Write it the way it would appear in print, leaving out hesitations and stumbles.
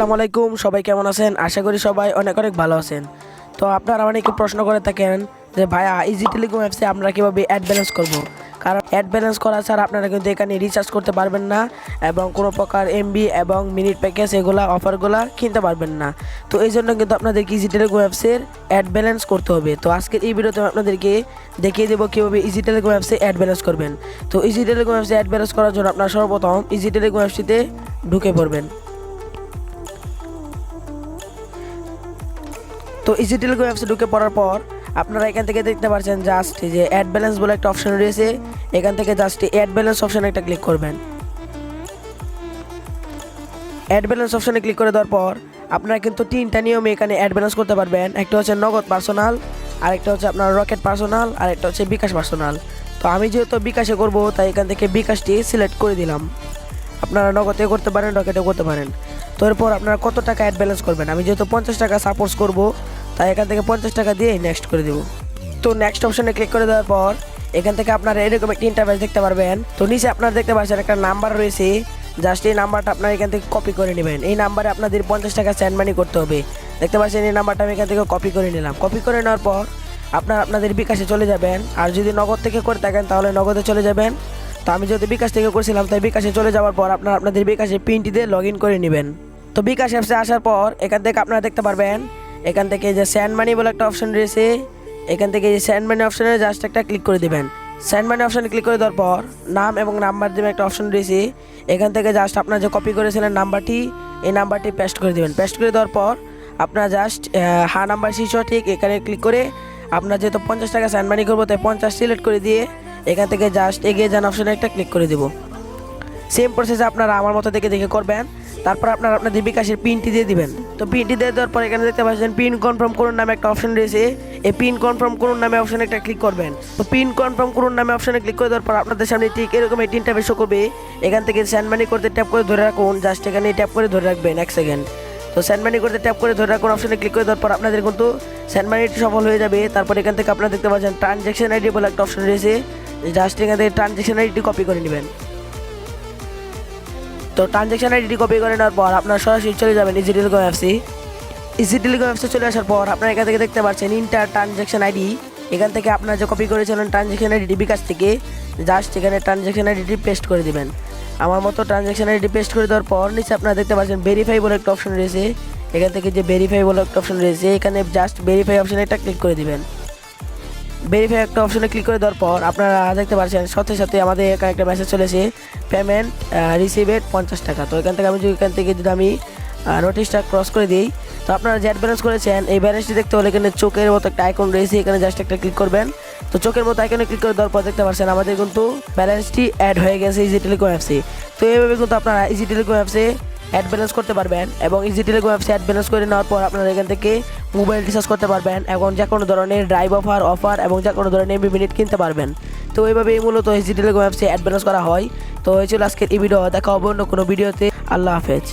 আসসালামু আলাইকুম, সবাই কেমন আছেন? আশা করি সবাই অনেক অনেক ভালো আছেন। তো আপনারা অনেকে প্রশ্ন করে থাকেন যে ভাইয়া ইজি টেলিকম অ্যাপসে আমরা কীভাবে অ্যাড ব্যালেন্স করব। কারণ অ্যাড ব্যালেন্স করা ছাড়া আপনারা কিন্তু এখানে রিচার্জ করতে পারবেন না এবং কোনো প্রকার এমবি এবং মিনিট প্যাকেজ এগুলা অফারগুলা কিনতে পারবেন না। তো এই জন্য কিন্তু আপনাদেরকে ইজি টেলিকম অ্যাপসের অ্যাড ব্যালেন্স করতে হবে। তো আজকের এই ভিডিওতে আপনাদেরকে দেখিয়ে দেবো কীভাবে ইজি টেলিকম অ্যাপসে অ্যাড ব্যালেন্স করবেন। তো ইজি টেলিকম অ্যাপসে অ্যাড ব্যালেন্স করার জন্য আপনারা সর্বপ্রথম ইজি টেলিকম অ্যাপসটিতে ঢুকে পড়বেন। তো ইজি টেলিকম অ্যাপসে ঢুকে পড়ার পর আপনারা এখান থেকে দেখতে পাচ্ছেন জাস্ট যে অ্যাড ব্যালেন্স বলে একটা অপশন রয়েছে। এখান থেকে জাস্ট অ্যাড ব্যালেন্স অপশানে একটা ক্লিক করবেন। অ্যাড ব্যালেন্স অপশানে ক্লিক করে দেওয়ার পর আপনারা কিন্তু তিনটা নিয়মে এখানে অ্যাড ব্যালেন্স করতে পারবেন। একটা হচ্ছে নগদ পার্সোনাল, আরেকটা হচ্ছে আপনার রকেট পার্সোনাল, আরেকটা হচ্ছে বিকাশ পার্সোনাল। তো আমি যেহেতু বিকাশে করব তাই এখান থেকে বিকাশটি সিলেক্ট করে দিলাম। আপনারা নগদে করতে পারেন, রকেটেও করতে পারেন। তো এরপর আপনারা কত টাকা অ্যাড ব্যালেন্স করবেন, আমি যেহেতু 50 টাকা সাপোর্ট করব তাই এখান থেকে 50 টাকা দিয়ে নেক্সট করে দেব। তো নেক্সট অপশানে ক্লিক করে দেওয়ার পর এখান থেকে আপনারা এরকম একটি ইন্টারফেস দেখতে পারবেন। তো নিচে আপনারা দেখতে পাচ্ছেন একটা নাম্বার রয়েছে, জাস্ট এই নাম্বারটা আপনারা এখান থেকে কপি করে নেবেন। এই নাম্বারে আপনাদের 50 টাকা সেন্ড মানি করতে হবে। দেখতে পাচ্ছেন এই নাম্বারটা আমি এখান থেকে কপি করে নিলাম। কপি করে নেওয়ার পর আপনাদের বিকাশে চলে যাবেন। আর যদি নগদ থেকে করে থাকেন তাহলে নগদে চলে যাবেন। তো আমি যদি বিকাশ থেকে করছিলাম তাই বিকাশে চলে যাওয়ার পর আপনাদের বিকাশে পিনটি দিয়ে লগ ইন করে নেবেন। তো বিকাশ অ্যাপসে আসার পর এখান থেকে আপনারা দেখতে পারবেন এখান থেকে যে সেন্ড মানি বলে একটা অপশন রয়েছে। এখান থেকে এই সেন্ড মানি অপশনে জাস্ট একটা ক্লিক করে দেবেন। সেন্ড মানি অপশানে ক্লিক করে দেওয়ার পর নাম এবং নাম্বার দেবেন একটা অপশন রয়েছে। এখান থেকে জাস্ট আপনারা যে কপি করেছিলেন নাম্বারটি, এই নাম্বারটি পেস্ট করে দেবেন। পেস্ট করে দেওয়ার পর আপনারা জাস্ট নাম্বার শীর্ষ ঠিক এখানে ক্লিক করে আপনার যেহেতু 50 টাকা সেন্ড মানি করবো তাই 50 সিলেক্ট করে দিয়ে এখান থেকে জাস্ট এগিয়ে যান অপশানে একটা ক্লিক করে দেবো। সেম প্রসেসে আপনারা আমার মতো দেখে করবেন। তারপর আপনাদের বিকাশের পিনটি দিয়ে দিবেন। তো পিনটি দিয়ে দেওয়ার পর এখানে দেখতে পাচ্ছেন পিন কনফার্ম করুন নামে একটা অপশন রয়েছে। এই পিন কনফার্ম করুন নামে অপশানে একটা ক্লিক করবেন। তো পিন কনফার্ম করুন নামে অপশানে ক্লিক করে দেওয়ার পর আপনাদের সামনে ঠিক এরকম এই তিনটা শো করবে। এখান থেকে সেন্ড মানি করতে ট্যাপ করে ধরে রাখুন, জাস্ট এখানে ট্যাপ করে ধরে রাখবেন 1 সেকেন্ড। তো সেন্ড মানি করতে ট্যাপ করে ধরে রাখুন অপশানে ক্লিক করে দেওয়ার পর আপনাদের কিন্তু সেন্ড মানিটি সফল হয়ে যাবে। তারপর এখান থেকে আপনারা দেখতে পাচ্ছেন ট্রানজ্যাকশন আইডি বলে একটা অপশন রয়েছে। জাস্ট এখান থেকে ট্রানজ্যাকশন আইডিটি কপি করে নেবেন। তো ট্রানজ্যাকশন আইডি কপি করে নেওয়ার পর আপনারা সরাসরি চলে যাবেন ইজি টেলিকম অ্যাপসে। ইজি টেলিকম অ্যাপসে চলে আসার পর আপনারা এখান থেকে দেখতে পাচ্ছেন ইন্টার ট্রানজ্যাকশন আইডি। এখান থেকে আপনারা যে কপি করেছিলেন ট্রানজ্যাকশন আইডি বিকাশ থেকে জাস্ট এখানে ট্রানজ্যাকশন আইডিটি পেস্ট করে দেবেন। আমার মতো ট্রানজ্যাকশন আইডি পেস্ট করে দেওয়ার পর নিচে আপনারা দেখতে পাচ্ছেন ভেরিফাই বলে একটা অপশন রয়েছে। এখান থেকে যে ভেরিফাই বলে একটা অপশন রয়েছে এখানে জাস্ট ভেরিফাই অপশানে একটা ক্লিক করে দিবেন। ভেরিফাই একটা অপশানে ক্লিক করে দেওয়ার পর আপনারা দেখতে পাচ্ছেন সাথে সাথে আমাদের এখানে একটা মেসেজ চলেছে পেমেন্ট রিসিভেড 50 টাকা। তো এখান থেকে যদি আমি নোটিশটা ক্রস করে দিই তো আপনারা যে অ্যাড ব্যালেন্স করেছেন এই ব্যালেন্সটি দেখতে হলে এখানে চোখের মতো একটা আইকন রয়েছে, এখানে জাস্ট একটা ক্লিক করবেন। তো চোখের মতো আইকনে ক্লিক করে দেওয়ার পর দেখতে পাচ্ছেন আমাদের কিন্তু ব্যালেন্সটি অ্যাড হয়ে গেছে ইজি টেলিকম অ্যাপসে। তো এইভাবে কিন্তু আপনারা ইজি টেলিকম অ্যাপসে অ্যাড ব্যালেন্স করতে পারবেন এবং ইজি টেলিকম অ্যাপসে অ্যাড ব্যালেন্স করে নেওয়ার পর আপনারা এখান থেকে মোবাইল রিচার্জ করতে পারবেন এবং যে কোনো ধরনের ড্রাইভ অফার এবং যে কোনো ধরনের এমবি মিনিট কিনতে পারবেন। তো এইভাবেই মূলত ইজি টেলিকম অ্যাপসে অ্যাড ব্যালেন্স করা হয়। তো এই ছিল আজকের এই ভিডিও, দেখা হবে অন্য কোনো ভিডিওতে। আল্লাহ হাফেজ।